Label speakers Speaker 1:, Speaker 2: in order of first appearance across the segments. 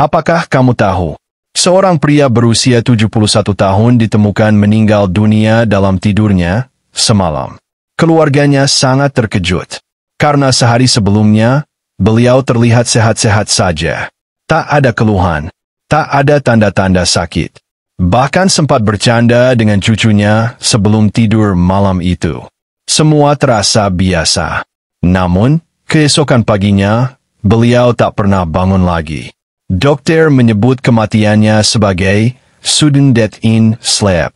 Speaker 1: Apakah kamu tahu? Seorang pria berusia 71 tahun ditemukan meninggal dunia dalam tidurnya semalam. Keluarganya sangat terkejut, karena sehari sebelumnya, beliau terlihat sehat-sehat saja. Tak ada keluhan, tak ada tanda-tanda sakit. Bahkan sempat bercanda dengan cucunya sebelum tidur malam itu. Semua terasa biasa. Namun, keesokan paginya, beliau tak pernah bangun lagi. Dokter menyebut kematiannya sebagai sudden death in sleep.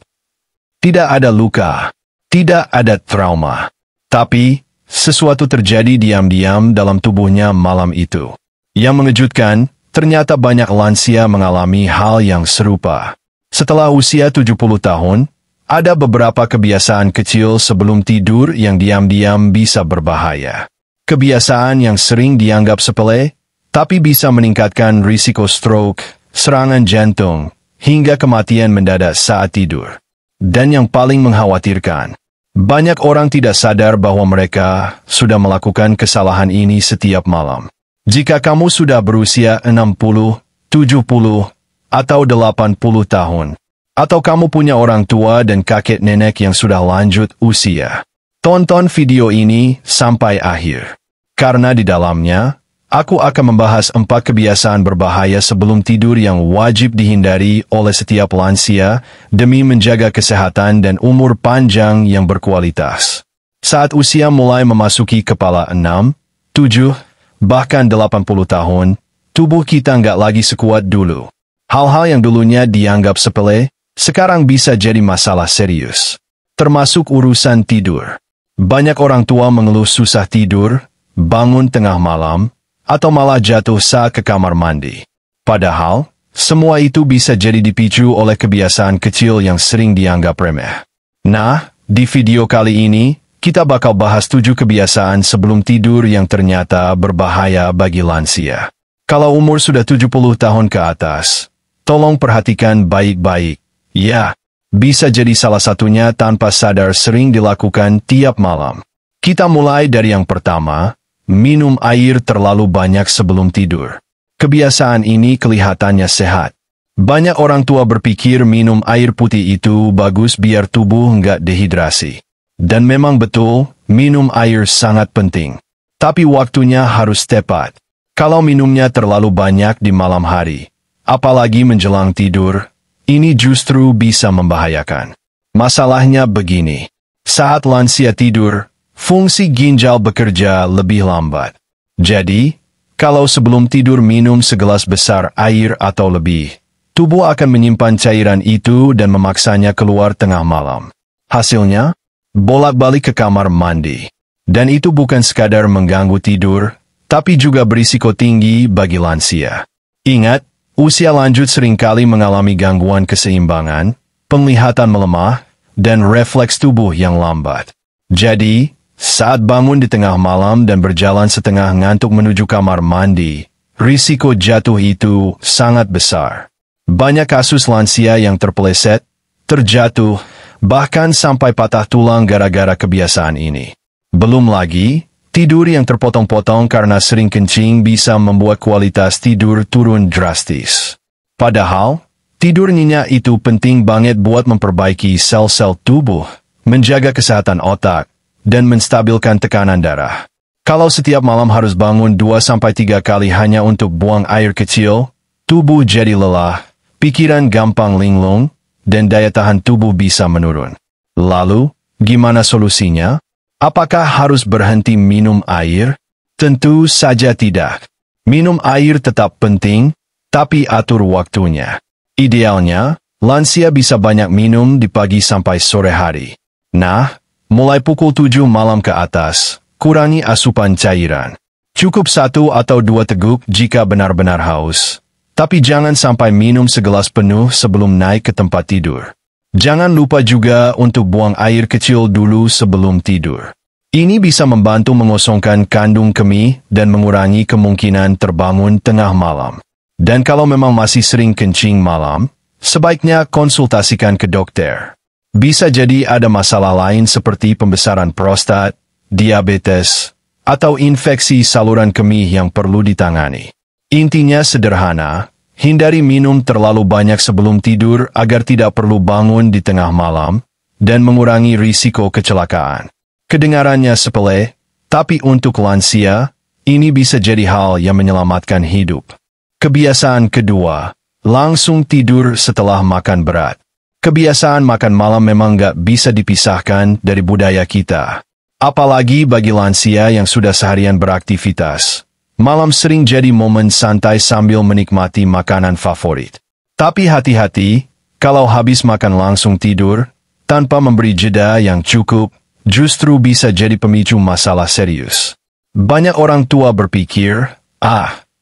Speaker 1: Tidak ada luka, tidak ada trauma. Tapi, sesuatu terjadi diam-diam dalam tubuhnya malam itu. Yang mengejutkan, ternyata banyak lansia mengalami hal yang serupa. Setelah usia 70 tahun, ada beberapa kebiasaan kecil sebelum tidur yang diam-diam bisa berbahaya. Kebiasaan yang sering dianggap sepele, tapi bisa meningkatkan risiko stroke, serangan jantung, hingga kematian mendadak saat tidur. Dan yang paling mengkhawatirkan, banyak orang tidak sadar bahwa mereka sudah melakukan kesalahan ini setiap malam. Jika kamu sudah berusia 60, 70, atau 80 tahun, atau kamu punya orang tua dan kakek nenek yang sudah lanjut usia, tonton video ini sampai akhir. Karena di dalamnya, aku akan membahas 4 kebiasaan berbahaya sebelum tidur yang wajib dihindari oleh setiap lansia demi menjaga kesehatan dan umur panjang yang berkualitas. Saat usia mulai memasuki kepala 6, 7, bahkan 80 tahun, tubuh kita nggak lagi sekuat dulu. Hal-hal yang dulunya dianggap sepele, sekarang bisa jadi masalah serius. Termasuk urusan tidur. Banyak orang tua mengeluh susah tidur, bangun tengah malam, atau malah jatuh saat ke kamar mandi. Padahal, semua itu bisa jadi dipicu oleh kebiasaan kecil yang sering dianggap remeh. Nah, di video kali ini, kita bakal bahas 7 kebiasaan sebelum tidur yang ternyata berbahaya bagi lansia. Kalau umur sudah 70 tahun ke atas, tolong perhatikan baik-baik. Ya, bisa jadi salah satunya tanpa sadar sering dilakukan tiap malam. Kita mulai dari yang pertama, minum air terlalu banyak sebelum tidur. Kebiasaan ini kelihatannya sehat. Banyak orang tua berpikir minum air putih itu bagus biar tubuh nggak dehidrasi. Dan memang betul, minum air sangat penting. Tapi waktunya harus tepat. Kalau minumnya terlalu banyak di malam hari, apalagi menjelang tidur, ini justru bisa membahayakan. Masalahnya begini, saat lansia tidur, fungsi ginjal bekerja lebih lambat. Jadi, kalau sebelum tidur minum segelas besar air atau lebih, tubuh akan menyimpan cairan itu dan memaksanya keluar tengah malam. Hasilnya, bolak-balik ke kamar mandi. Dan itu bukan sekadar mengganggu tidur, tapi juga berisiko tinggi bagi lansia. Ingat, usia lanjut seringkali mengalami gangguan keseimbangan, penglihatan melemah, dan refleks tubuh yang lambat. Jadi, saat bangun di tengah malam dan berjalan setengah ngantuk menuju kamar mandi, risiko jatuh itu sangat besar. Banyak kasus lansia yang terpeleset, terjatuh, bahkan sampai patah tulang gara-gara kebiasaan ini. Belum lagi, tidur yang terpotong-potong karena sering kencing bisa membuat kualitas tidur turun drastis. Padahal, tidur nyenyak itu penting banget buat memperbaiki sel-sel tubuh, menjaga kesehatan otak, dan menstabilkan tekanan darah. Kalau setiap malam harus bangun 2-3 kali hanya untuk buang air kecil, tubuh jadi lelah, pikiran gampang linglung, dan daya tahan tubuh bisa menurun. Lalu, gimana solusinya? Apakah harus berhenti minum air? Tentu saja tidak. Minum air tetap penting, tapi atur waktunya. Idealnya, lansia bisa banyak minum di pagi sampai sore hari. Nah, mulai pukul 7 malam ke atas, kurangi asupan cairan. Cukup 1 atau 2 teguk jika benar-benar haus. Tapi jangan sampai minum segelas penuh sebelum naik ke tempat tidur. Jangan lupa juga untuk buang air kecil dulu sebelum tidur. Ini bisa membantu mengosongkan kandung kemih dan mengurangi kemungkinan terbangun tengah malam. Dan kalau memang masih sering kencing malam, sebaiknya konsultasikan ke dokter. Bisa jadi ada masalah lain seperti pembesaran prostat, diabetes, atau infeksi saluran kemih yang perlu ditangani. Intinya sederhana, Hindari minum terlalu banyak sebelum tidur agar tidak perlu bangun di tengah malam, dan mengurangi risiko kecelakaan. Kedengarannya sepele, tapi untuk lansia, ini bisa jadi hal yang menyelamatkan hidup. Kebiasaan kedua, langsung tidur setelah makan berat. Kebiasaan makan malam memang nggak bisa dipisahkan dari budaya kita. Apalagi bagi lansia yang sudah seharian beraktivitas. Malam sering jadi momen santai sambil menikmati makanan favorit. Tapi hati-hati, kalau habis makan langsung tidur, tanpa memberi jeda yang cukup, justru bisa jadi pemicu masalah serius. Banyak orang tua berpikir,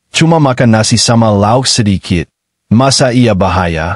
Speaker 1: cuma makan nasi sama lauk sedikit, masa iya bahaya?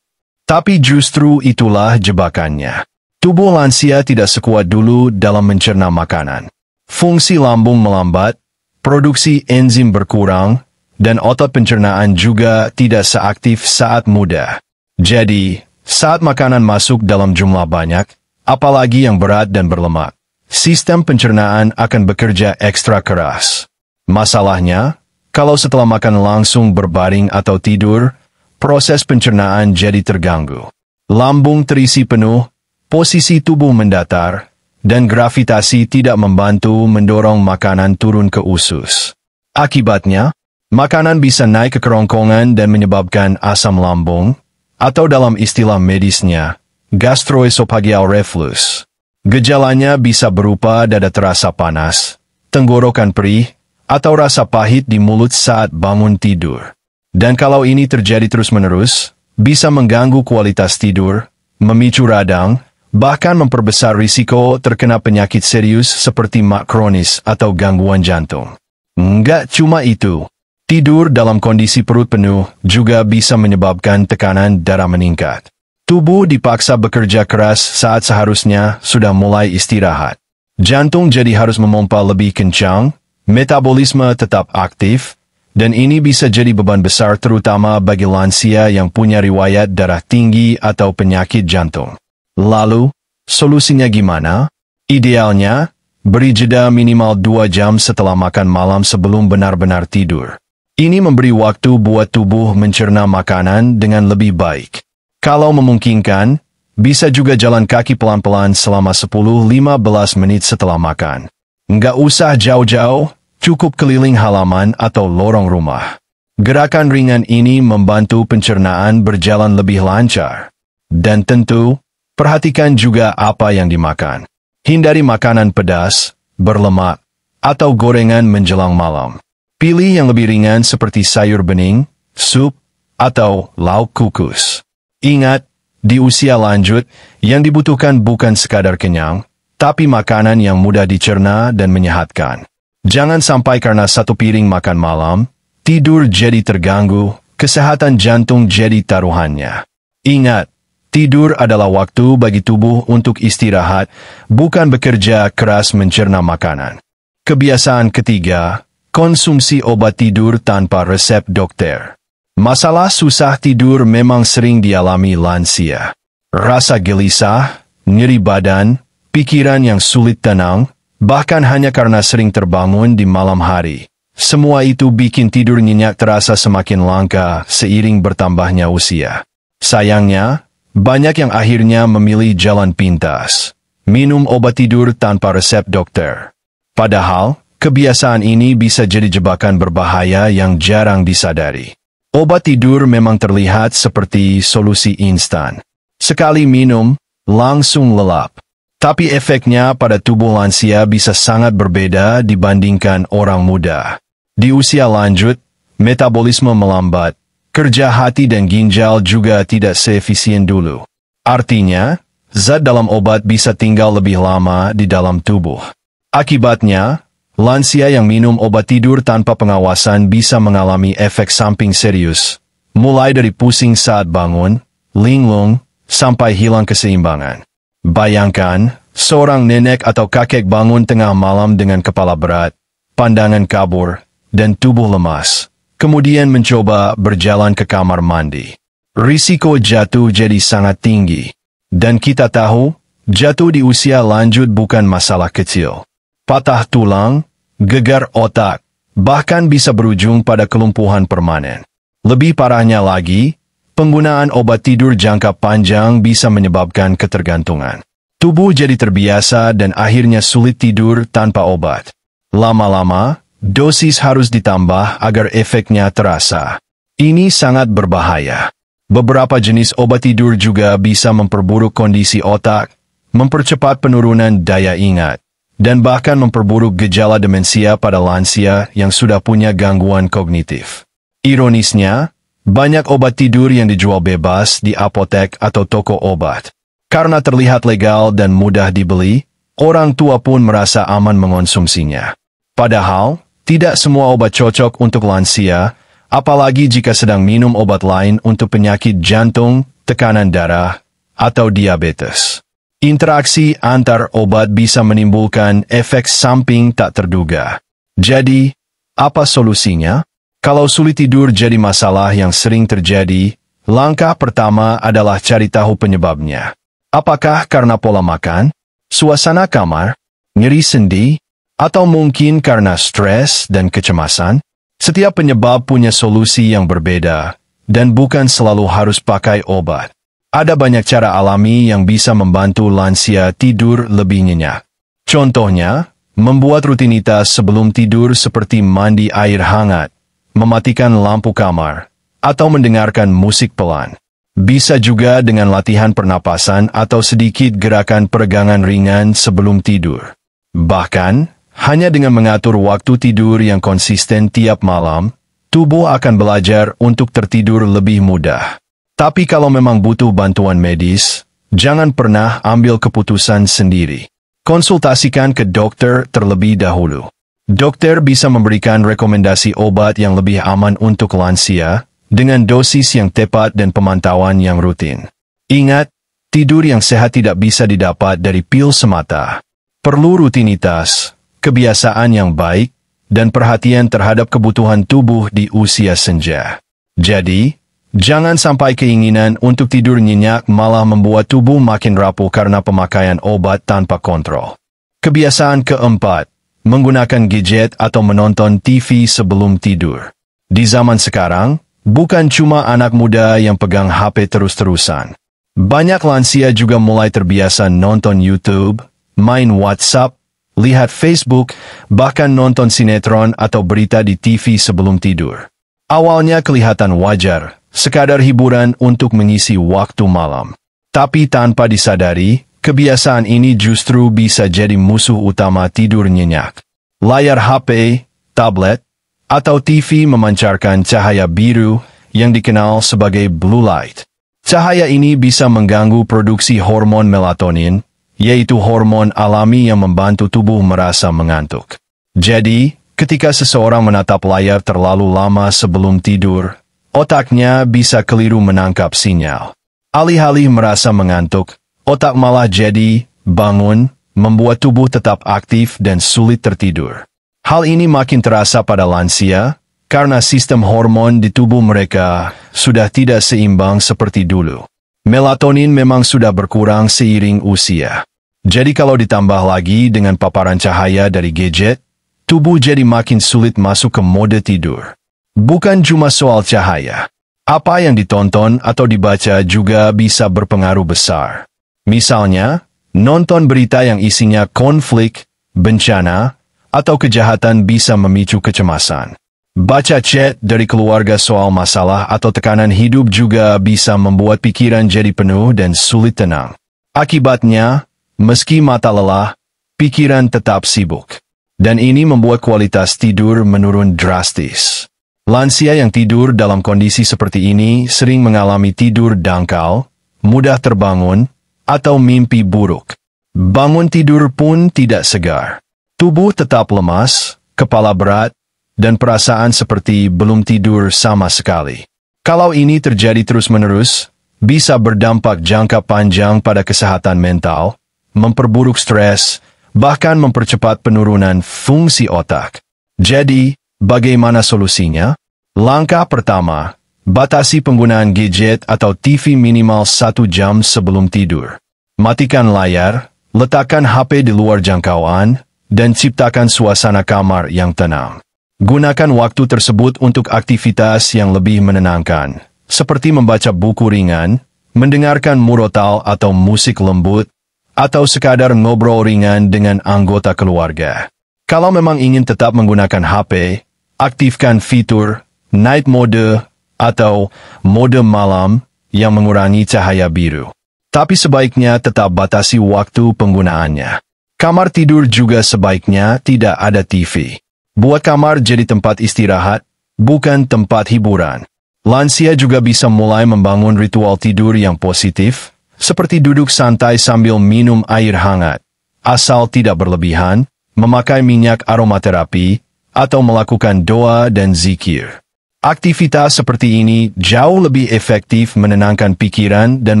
Speaker 1: Tapi justru itulah jebakannya. Tubuh lansia tidak sekuat dulu dalam mencerna makanan. Fungsi lambung melambat, produksi enzim berkurang, dan otot pencernaan juga tidak seaktif saat muda. Jadi, saat makanan masuk dalam jumlah banyak, apalagi yang berat dan berlemak, sistem pencernaan akan bekerja ekstra keras. Masalahnya, kalau setelah makan langsung berbaring atau tidur, proses pencernaan jadi terganggu. Lambung terisi penuh, posisi tubuh mendatar, dan gravitasi tidak membantu mendorong makanan turun ke usus. Akibatnya, makanan bisa naik ke kerongkongan dan menyebabkan asam lambung, atau dalam istilah medisnya, gastroesophageal reflux. Gejalanya bisa berupa dada terasa panas, tenggorokan perih, atau rasa pahit di mulut saat bangun tidur. Dan kalau ini terjadi terus-menerus, bisa mengganggu kualitas tidur, memicu radang, bahkan memperbesar risiko terkena penyakit serius seperti mak kronis atau gangguan jantung. Enggak cuma itu, tidur dalam kondisi perut penuh juga bisa menyebabkan tekanan darah meningkat. Tubuh dipaksa bekerja keras saat seharusnya sudah mulai istirahat. Jantung jadi harus memompa lebih kencang, metabolisme tetap aktif, dan ini bisa jadi beban besar terutama bagi lansia yang punya riwayat darah tinggi atau penyakit jantung. Lalu, solusinya gimana? Idealnya, beri jeda minimal 2 jam setelah makan malam sebelum benar-benar tidur. Ini memberi waktu buat tubuh mencerna makanan dengan lebih baik. Kalau memungkinkan, bisa juga jalan kaki pelan-pelan selama 10-15 menit setelah makan. Nggak usah jauh-jauh, cukup keliling halaman atau lorong rumah. Gerakan ringan ini membantu pencernaan berjalan lebih lancar. Dan tentu, perhatikan juga apa yang dimakan. Hindari makanan pedas, berlemak, atau gorengan menjelang malam. Pilih yang lebih ringan seperti sayur bening, sup, atau lauk kukus. Ingat, di usia lanjut, yang dibutuhkan bukan sekadar kenyang, tapi makanan yang mudah dicerna dan menyehatkan. Jangan sampai karena satu piring makan malam, tidur jadi terganggu, kesehatan jantung jadi taruhannya. Ingat, tidur adalah waktu bagi tubuh untuk istirahat, bukan bekerja keras mencerna makanan. Kebiasaan ketiga, konsumsi obat tidur tanpa resep dokter. Masalah susah tidur memang sering dialami lansia. Rasa gelisah, nyeri badan, pikiran yang sulit tenang, bahkan hanya karena sering terbangun di malam hari. Semua itu bikin tidur nyenyak terasa semakin langka seiring bertambahnya usia. Sayangnya, banyak yang akhirnya memilih jalan pintas, minum obat tidur tanpa resep dokter. Padahal, kebiasaan ini bisa jadi jebakan berbahaya yang jarang disadari. Obat tidur memang terlihat seperti solusi instan. Sekali minum, langsung lelap. Tapi efeknya pada tubuh lansia bisa sangat berbeda dibandingkan orang muda. Di usia lanjut, metabolisme melambat, kerja hati dan ginjal juga tidak seefisien dulu. Artinya, zat dalam obat bisa tinggal lebih lama di dalam tubuh. Akibatnya, lansia yang minum obat tidur tanpa pengawasan bisa mengalami efek samping serius, mulai dari pusing saat bangun, linglung, sampai hilang keseimbangan. Bayangkan, seorang nenek atau kakek bangun tengah malam dengan kepala berat, pandangan kabur, dan tubuh lemas. Kemudian mencoba berjalan ke kamar mandi. Risiko jatuh jadi sangat tinggi. Dan kita tahu, jatuh di usia lanjut bukan masalah kecil. Patah tulang, gegar otak, bahkan bisa berujung pada kelumpuhan permanen. Lebih parahnya lagi, penggunaan obat tidur jangka panjang bisa menyebabkan ketergantungan. Tubuh jadi terbiasa dan akhirnya sulit tidur tanpa obat. Lama-lama, dosis harus ditambah agar efeknya terasa. Ini sangat berbahaya. Beberapa jenis obat tidur juga bisa memperburuk kondisi otak, mempercepat penurunan daya ingat, dan bahkan memperburuk gejala demensia pada lansia yang sudah punya gangguan kognitif. Ironisnya, banyak obat tidur yang dijual bebas di apotek atau toko obat. Karena terlihat legal dan mudah dibeli, orang tua pun merasa aman mengonsumsinya. Padahal, tidak semua obat cocok untuk lansia, apalagi jika sedang minum obat lain untuk penyakit jantung, tekanan darah, atau diabetes. Interaksi antar obat bisa menimbulkan efek samping tak terduga. Jadi, apa solusinya? Kalau sulit tidur jadi masalah yang sering terjadi, langkah pertama adalah cari tahu penyebabnya. Apakah karena pola makan, suasana kamar, nyeri sendi, atau mungkin karena stres dan kecemasan? Setiap penyebab punya solusi yang berbeda, dan bukan selalu harus pakai obat. Ada banyak cara alami yang bisa membantu lansia tidur lebih nyenyak. Contohnya, membuat rutinitas sebelum tidur seperti mandi air hangat, mematikan lampu kamar, atau mendengarkan musik pelan. Bisa juga dengan latihan pernapasan atau sedikit gerakan peregangan ringan sebelum tidur. Bahkan, hanya dengan mengatur waktu tidur yang konsisten tiap malam, tubuh akan belajar untuk tertidur lebih mudah. Tapi kalau memang butuh bantuan medis, jangan pernah ambil keputusan sendiri. Konsultasikan ke dokter terlebih dahulu. Dokter bisa memberikan rekomendasi obat yang lebih aman untuk lansia, dengan dosis yang tepat dan pemantauan yang rutin. Ingat, tidur yang sehat tidak bisa didapat dari pil semata. Perlu rutinitas, kebiasaan yang baik, dan perhatian terhadap kebutuhan tubuh di usia senja. Jadi, jangan sampai keinginan untuk tidur nyenyak malah membuat tubuh makin rapuh karena pemakaian obat tanpa kontrol. Kebiasaan keempat, menggunakan gadget atau menonton TV sebelum tidur. Di zaman sekarang, bukan cuma anak muda yang pegang HP terus-terusan. Banyak lansia juga mulai terbiasa nonton YouTube, main WhatsApp, lihat Facebook, bahkan nonton sinetron atau berita di TV sebelum tidur. Awalnya kelihatan wajar, sekadar hiburan untuk mengisi waktu malam. Tapi tanpa disadari, kebiasaan ini justru bisa jadi musuh utama tidur nyenyak. Layar HP, tablet, atau TV memancarkan cahaya biru yang dikenal sebagai blue light. Cahaya ini bisa mengganggu produksi hormon melatonin, yaitu hormon alami yang membantu tubuh merasa mengantuk. Jadi, ketika seseorang menatap layar terlalu lama sebelum tidur, otaknya bisa keliru menangkap sinyal. Alih-alih merasa mengantuk, otak malah jadi bangun, membuat tubuh tetap aktif dan sulit tertidur. Hal ini makin terasa pada lansia, karena sistem hormon di tubuh mereka sudah tidak seimbang seperti dulu. Melatonin memang sudah berkurang seiring usia. Jadi kalau ditambah lagi dengan paparan cahaya dari gadget, tubuh jadi makin sulit masuk ke mode tidur. Bukan cuma soal cahaya. Apa yang ditonton atau dibaca juga bisa berpengaruh besar. Misalnya, nonton berita yang isinya konflik, bencana, atau kejahatan bisa memicu kecemasan. Baca chat dari keluarga soal masalah atau tekanan hidup juga bisa membuat pikiran jadi penuh dan sulit tenang. Akibatnya, meski mata lelah, pikiran tetap sibuk. Dan ini membuat kualitas tidur menurun drastis. Lansia yang tidur dalam kondisi seperti ini sering mengalami tidur dangkal, mudah terbangun, atau mimpi buruk. Bangun tidur pun tidak segar. Tubuh tetap lemas, kepala berat, dan perasaan seperti belum tidur sama sekali. Kalau ini terjadi terus-menerus, bisa berdampak jangka panjang pada kesehatan mental, memperburuk stres, bahkan mempercepat penurunan fungsi otak. Jadi, bagaimana solusinya? Langkah pertama, batasi penggunaan gadget atau TV minimal 1 jam sebelum tidur. Matikan layar, letakkan HP di luar jangkauan, dan ciptakan suasana kamar yang tenang. Gunakan waktu tersebut untuk aktivitas yang lebih menenangkan, seperti membaca buku ringan, mendengarkan murotal atau musik lembut, atau sekadar ngobrol ringan dengan anggota keluarga. Kalau memang ingin tetap menggunakan HP, aktifkan fitur Night Mode atau mode malam yang mengurangi cahaya biru. Tapi sebaiknya tetap batasi waktu penggunaannya. Kamar tidur juga sebaiknya tidak ada TV. Buat kamar jadi tempat istirahat, bukan tempat hiburan. Lansia juga bisa mulai membangun ritual tidur yang positif, seperti duduk santai sambil minum air hangat, asal tidak berlebihan, memakai minyak aromaterapi, atau melakukan doa dan zikir. Aktivitas seperti ini jauh lebih efektif menenangkan pikiran dan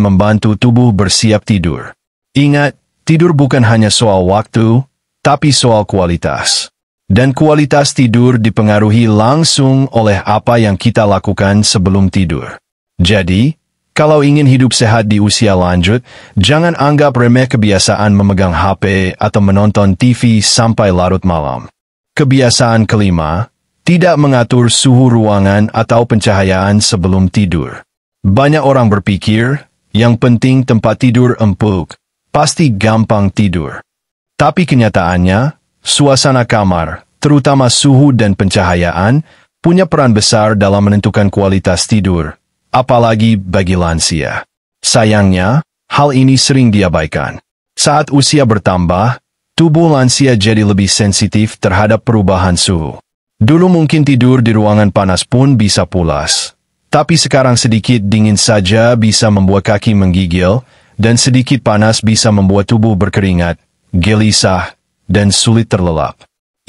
Speaker 1: membantu tubuh bersiap tidur. Ingat, tidur bukan hanya soal waktu, tapi soal kualitas. Dan kualitas tidur dipengaruhi langsung oleh apa yang kita lakukan sebelum tidur. Jadi, kalau ingin hidup sehat di usia lanjut, jangan anggap remeh kebiasaan memegang HP atau menonton TV sampai larut malam. Kebiasaan kelima, tidak mengatur suhu ruangan atau pencahayaan sebelum tidur. Banyak orang berpikir, yang penting tempat tidur empuk, pasti gampang tidur. Tapi kenyataannya, suasana kamar, terutama suhu dan pencahayaan, punya peran besar dalam menentukan kualitas tidur, apalagi bagi lansia. Sayangnya, hal ini sering diabaikan. Saat usia bertambah, tubuh lansia jadi lebih sensitif terhadap perubahan suhu. Dulu mungkin tidur di ruangan panas pun bisa pulas. Tapi sekarang sedikit dingin saja bisa membuat kaki menggigil, dan sedikit panas bisa membuat tubuh berkeringat, gelisah, dan sulit terlelap.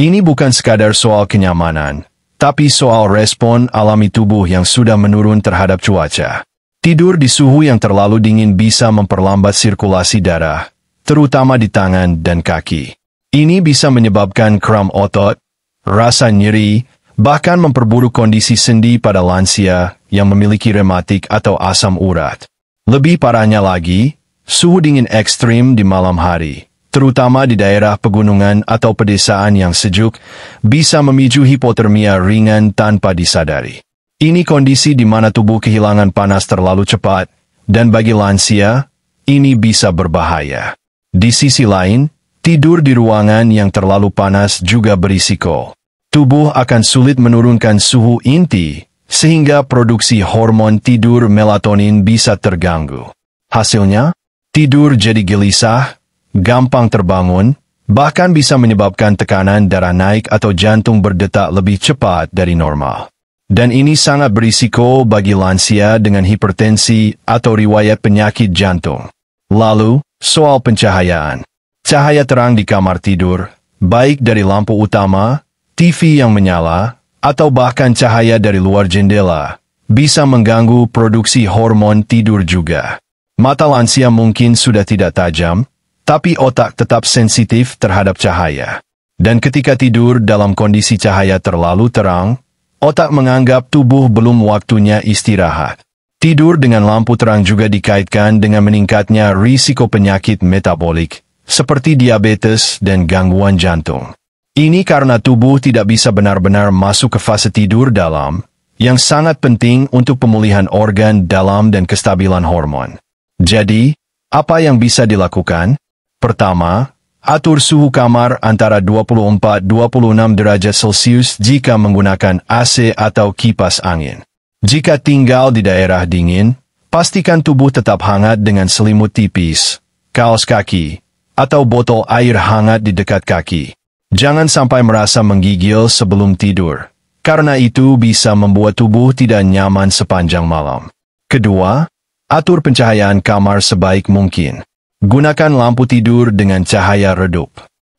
Speaker 1: Ini bukan sekadar soal kenyamanan, tapi soal respon alami tubuh yang sudah menurun terhadap cuaca. Tidur di suhu yang terlalu dingin bisa memperlambat sirkulasi darah, terutama di tangan dan kaki. Ini bisa menyebabkan kram otot, rasa nyeri, bahkan memperburuk kondisi sendi pada lansia yang memiliki rematik atau asam urat. Lebih parahnya lagi, suhu dingin ekstrim di malam hari, terutama di daerah pegunungan atau pedesaan yang sejuk, bisa memicu hipotermia ringan tanpa disadari. Ini kondisi di mana tubuh kehilangan panas terlalu cepat, dan bagi lansia, ini bisa berbahaya. Di sisi lain, tidur di ruangan yang terlalu panas juga berisiko. Tubuh akan sulit menurunkan suhu inti, sehingga produksi hormon tidur melatonin bisa terganggu. Hasilnya, tidur jadi gelisah, gampang terbangun, bahkan bisa menyebabkan tekanan darah naik atau jantung berdetak lebih cepat dari normal. Dan ini sangat berisiko bagi lansia dengan hipertensi atau riwayat penyakit jantung. Lalu, soal pencahayaan. Cahaya terang di kamar tidur, baik dari lampu utama, TV yang menyala, atau bahkan cahaya dari luar jendela, bisa mengganggu produksi hormon tidur juga. Mata lansia mungkin sudah tidak tajam, tapi otak tetap sensitif terhadap cahaya. Dan ketika tidur dalam kondisi cahaya terlalu terang, otak menganggap tubuh belum waktunya istirahat. Tidur dengan lampu terang juga dikaitkan dengan meningkatnya risiko penyakit metabolik, seperti diabetes dan gangguan jantung. Ini karena tubuh tidak bisa benar-benar masuk ke fase tidur dalam, yang sangat penting untuk pemulihan organ dalam dan kestabilan hormon. Jadi, apa yang bisa dilakukan? Pertama, atur suhu kamar antara 24-26 derajat Celcius jika menggunakan AC atau kipas angin. Jika tinggal di daerah dingin, pastikan tubuh tetap hangat dengan selimut tipis, kaos kaki, atau botol air hangat di dekat kaki. Jangan sampai merasa menggigil sebelum tidur, karena itu bisa membuat tubuh tidak nyaman sepanjang malam. Kedua, atur pencahayaan kamar sebaik mungkin. Gunakan lampu tidur dengan cahaya redup.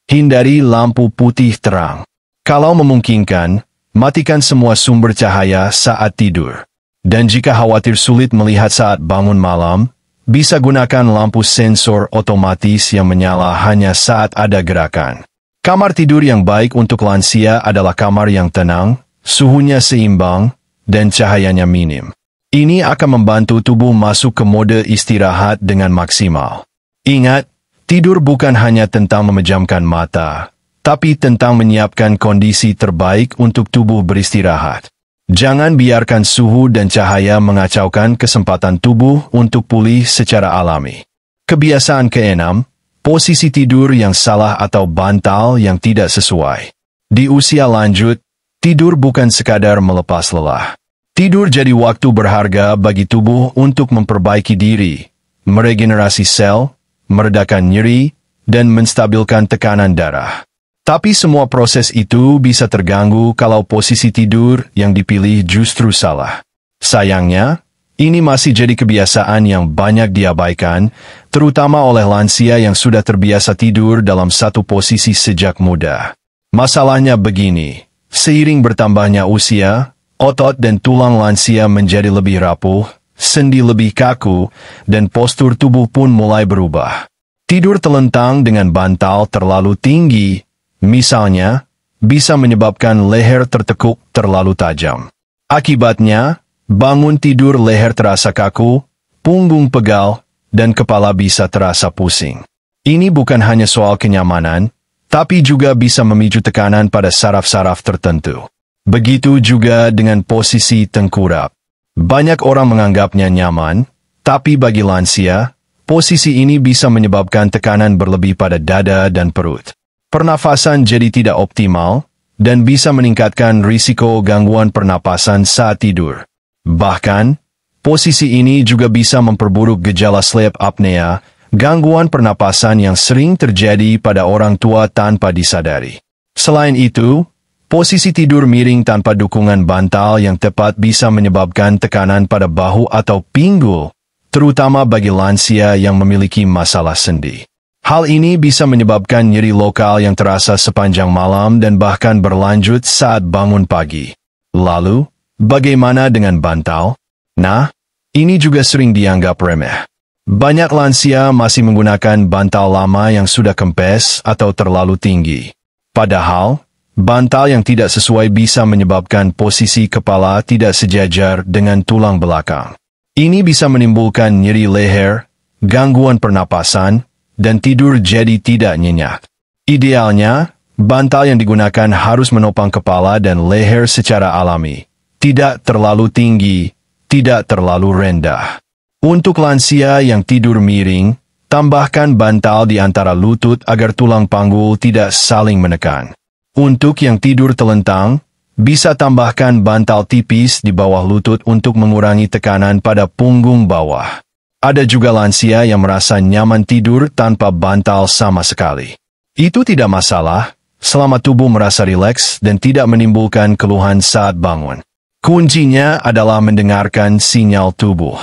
Speaker 1: Hindari lampu putih terang. Kalau memungkinkan, matikan semua sumber cahaya saat tidur. Dan jika khawatir sulit melihat saat bangun malam, bisa gunakan lampu sensor otomatis yang menyala hanya saat ada gerakan. Kamar tidur yang baik untuk lansia adalah kamar yang tenang, suhunya seimbang, dan cahayanya minim. Ini akan membantu tubuh masuk ke mode istirahat dengan maksimal. Ingat, tidur bukan hanya tentang memejamkan mata, tapi tentang menyiapkan kondisi terbaik untuk tubuh beristirahat. Jangan biarkan suhu dan cahaya mengacaukan kesempatan tubuh untuk pulih secara alami. Kebiasaan keenam, posisi tidur yang salah atau bantal yang tidak sesuai. Di usia lanjut, tidur bukan sekadar melepas lelah. Tidur jadi waktu berharga bagi tubuh untuk memperbaiki diri, meregenerasi sel, meredakan nyeri, dan menstabilkan tekanan darah. Tapi semua proses itu bisa terganggu kalau posisi tidur yang dipilih justru salah. Sayangnya, ini masih jadi kebiasaan yang banyak diabaikan, terutama oleh lansia yang sudah terbiasa tidur dalam satu posisi sejak muda. Masalahnya begini, seiring bertambahnya usia, otot dan tulang lansia menjadi lebih rapuh, sendi lebih kaku, dan postur tubuh pun mulai berubah. Tidur telentang dengan bantal terlalu tinggi, misalnya, bisa menyebabkan leher tertekuk terlalu tajam. Akibatnya, bangun tidur leher terasa kaku, punggung pegal, dan kepala bisa terasa pusing. Ini bukan hanya soal kenyamanan, tapi juga bisa memicu tekanan pada saraf-saraf tertentu. Begitu juga dengan posisi tengkurap. Banyak orang menganggapnya nyaman, tapi bagi lansia, posisi ini bisa menyebabkan tekanan berlebih pada dada dan perut. Pernafasan jadi tidak optimal, dan bisa meningkatkan risiko gangguan pernapasan saat tidur. Bahkan, posisi ini juga bisa memperburuk gejala sleep apnea, gangguan pernapasan yang sering terjadi pada orang tua tanpa disadari. Selain itu, posisi tidur miring tanpa dukungan bantal yang tepat bisa menyebabkan tekanan pada bahu atau pinggul, terutama bagi lansia yang memiliki masalah sendi. Hal ini bisa menyebabkan nyeri lokal yang terasa sepanjang malam dan bahkan berlanjut saat bangun pagi. Lalu, bagaimana dengan bantal? Nah, ini juga sering dianggap remeh. Banyak lansia masih menggunakan bantal lama yang sudah kempes atau terlalu tinggi. Padahal, bantal yang tidak sesuai bisa menyebabkan posisi kepala tidak sejajar dengan tulang belakang. Ini bisa menimbulkan nyeri leher, gangguan pernapasan, dan tidur jadi tidak nyenyak. Idealnya, bantal yang digunakan harus menopang kepala dan leher secara alami, tidak terlalu tinggi, tidak terlalu rendah. Untuk lansia yang tidur miring, tambahkan bantal di antara lutut agar tulang panggul tidak saling menekan. Untuk yang tidur telentang, bisa tambahkan bantal tipis di bawah lutut untuk mengurangi tekanan pada punggung bawah. Ada juga lansia yang merasa nyaman tidur tanpa bantal sama sekali. Itu tidak masalah, selama tubuh merasa rileks dan tidak menimbulkan keluhan saat bangun. Kuncinya adalah mendengarkan sinyal tubuh.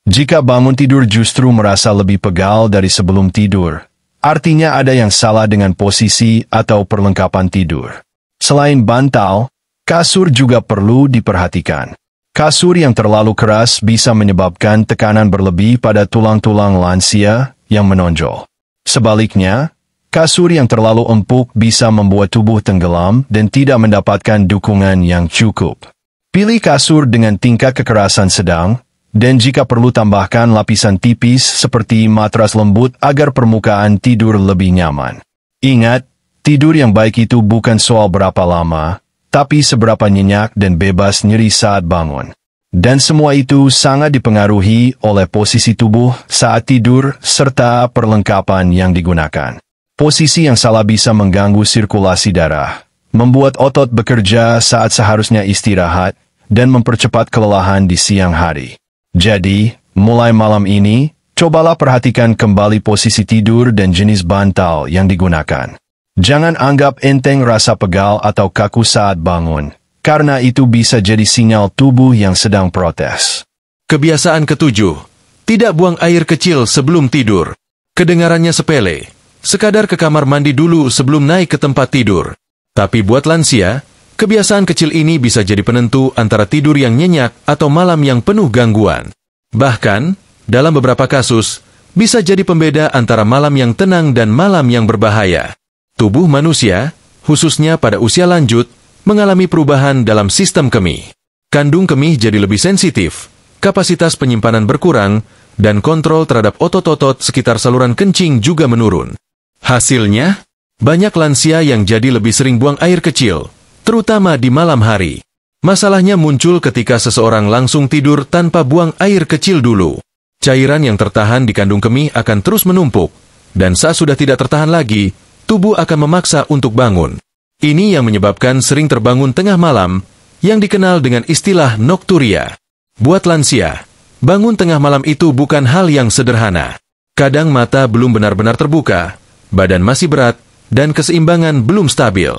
Speaker 1: Jika bangun tidur justru merasa lebih pegal dari sebelum tidur, artinya ada yang salah dengan posisi atau perlengkapan tidur. Selain bantal, kasur juga perlu diperhatikan. Kasur yang terlalu keras bisa menyebabkan tekanan berlebih pada tulang-tulang lansia yang menonjol. Sebaliknya, kasur yang terlalu empuk bisa membuat tubuh tenggelam dan tidak mendapatkan dukungan yang cukup. Pilih kasur dengan tingkat kekerasan sedang, dan jika perlu tambahkan lapisan tipis seperti matras lembut agar permukaan tidur lebih nyaman. Ingat, tidur yang baik itu bukan soal berapa lama, tapi seberapa nyenyak dan bebas nyeri saat bangun. Dan semua itu sangat dipengaruhi oleh posisi tubuh saat tidur serta perlengkapan yang digunakan. Posisi yang salah bisa mengganggu sirkulasi darah, membuat otot bekerja saat seharusnya istirahat, dan mempercepat kelelahan di siang hari. Jadi, mulai malam ini, cobalah perhatikan kembali posisi tidur dan jenis bantal yang digunakan. Jangan anggap enteng rasa pegal atau kaku saat bangun, karena itu bisa jadi sinyal tubuh yang sedang protes.
Speaker 2: Kebiasaan ketujuh, tidak buang air kecil sebelum tidur. Kedengarannya sepele, sekadar ke kamar mandi dulu sebelum naik ke tempat tidur. Tapi buat lansia, kebiasaan kecil ini bisa jadi penentu antara tidur yang nyenyak atau malam yang penuh gangguan. Bahkan, dalam beberapa kasus, bisa jadi pembeda antara malam yang tenang dan malam yang berbahaya. Tubuh manusia, khususnya pada usia lanjut, mengalami perubahan dalam sistem kemih. Kandung kemih jadi lebih sensitif, kapasitas penyimpanan berkurang, dan kontrol terhadap otot-otot sekitar saluran kencing juga menurun. Hasilnya, Banyak lansia yang jadi lebih sering buang air kecil, terutama di malam hari. Masalahnya muncul ketika seseorang langsung tidur tanpa buang air kecil dulu. Cairan yang tertahan di kandung kemih akan terus menumpuk, dan saat sudah tidak tertahan lagi, tubuh akan memaksa untuk bangun. Ini yang menyebabkan sering terbangun tengah malam, yang dikenal dengan istilah nokturia. Buat lansia, bangun tengah malam itu bukan hal yang sederhana. Kadang mata belum benar-benar terbuka, badan masih berat, dan keseimbangan belum stabil.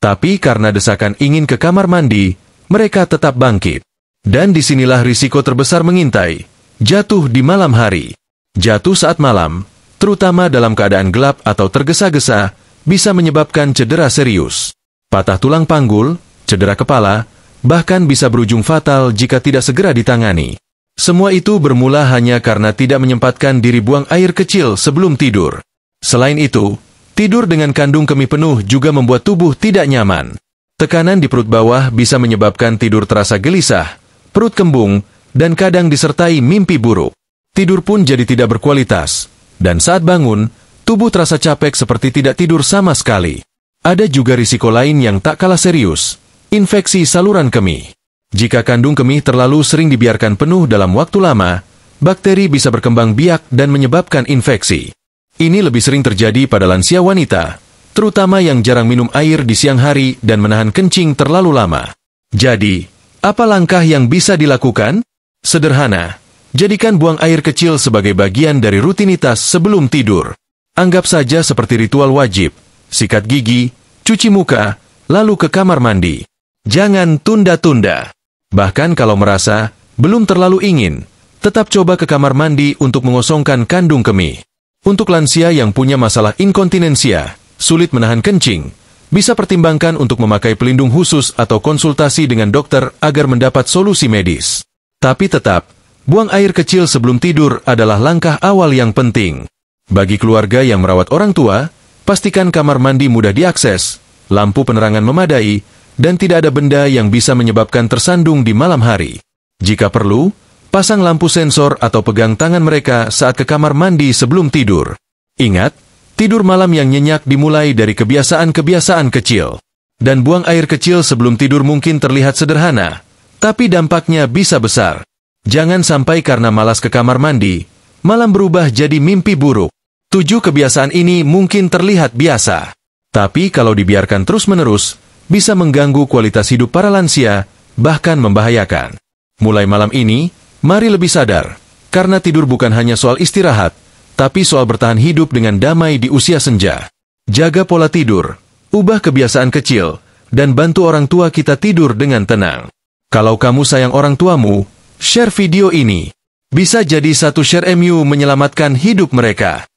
Speaker 2: Tapi karena desakan ingin ke kamar mandi, mereka tetap bangkit. Dan disinilah risiko terbesar mengintai, jatuh di malam hari. Jatuh saat malam, terutama dalam keadaan gelap atau tergesa-gesa, bisa menyebabkan cedera serius. Patah tulang panggul, cedera kepala, bahkan bisa berujung fatal jika tidak segera ditangani. Semua itu bermula hanya karena tidak menyempatkan diri buang air kecil sebelum tidur. Selain itu, tidur dengan kandung kemih penuh juga membuat tubuh tidak nyaman. Tekanan di perut bawah bisa menyebabkan tidur terasa gelisah, perut kembung, dan kadang disertai mimpi buruk. Tidur pun jadi tidak berkualitas, dan saat bangun, tubuh terasa capek seperti tidak tidur sama sekali. Ada juga risiko lain yang tak kalah serius, infeksi saluran kemih. Jika kandung kemih terlalu sering dibiarkan penuh dalam waktu lama, bakteri bisa berkembang biak dan menyebabkan infeksi. Ini lebih sering terjadi pada lansia wanita, terutama yang jarang minum air di siang hari dan menahan kencing terlalu lama. Jadi, apa langkah yang bisa dilakukan? Sederhana, jadikan buang air kecil sebagai bagian dari rutinitas sebelum tidur. Anggap saja seperti ritual wajib, sikat gigi, cuci muka, lalu ke kamar mandi. Jangan tunda-tunda. Bahkan kalau merasa belum terlalu ingin, tetap coba ke kamar mandi untuk mengosongkan kandung kemih. Untuk lansia yang punya masalah inkontinensia, sulit menahan kencing, bisa pertimbangkan untuk memakai pelindung khusus atau konsultasi dengan dokter agar mendapat solusi medis. Tapi tetap, buang air kecil sebelum tidur adalah langkah awal yang penting. Bagi keluarga yang merawat orang tua, pastikan kamar mandi mudah diakses, lampu penerangan memadai, dan tidak ada benda yang bisa menyebabkan tersandung di malam hari. Jika perlu, pasang lampu sensor atau pegang tangan mereka saat ke kamar mandi sebelum tidur. Ingat, tidur malam yang nyenyak dimulai dari kebiasaan-kebiasaan kecil. Dan buang air kecil sebelum tidur mungkin terlihat sederhana, tapi dampaknya bisa besar. Jangan sampai karena malas ke kamar mandi, malam berubah jadi mimpi buruk. 7 kebiasaan ini mungkin terlihat biasa, tapi kalau dibiarkan terus-menerus, bisa mengganggu kualitas hidup para lansia, bahkan membahayakan. Mulai malam ini, mari lebih sadar, karena tidur bukan hanya soal istirahat, tapi soal bertahan hidup dengan damai di usia senja. Jaga pola tidur, ubah kebiasaan kecil, dan bantu orang tua kita tidur dengan tenang. Kalau kamu sayang orang tuamu, share video ini. Bisa jadi satu share MU menyelamatkan hidup mereka.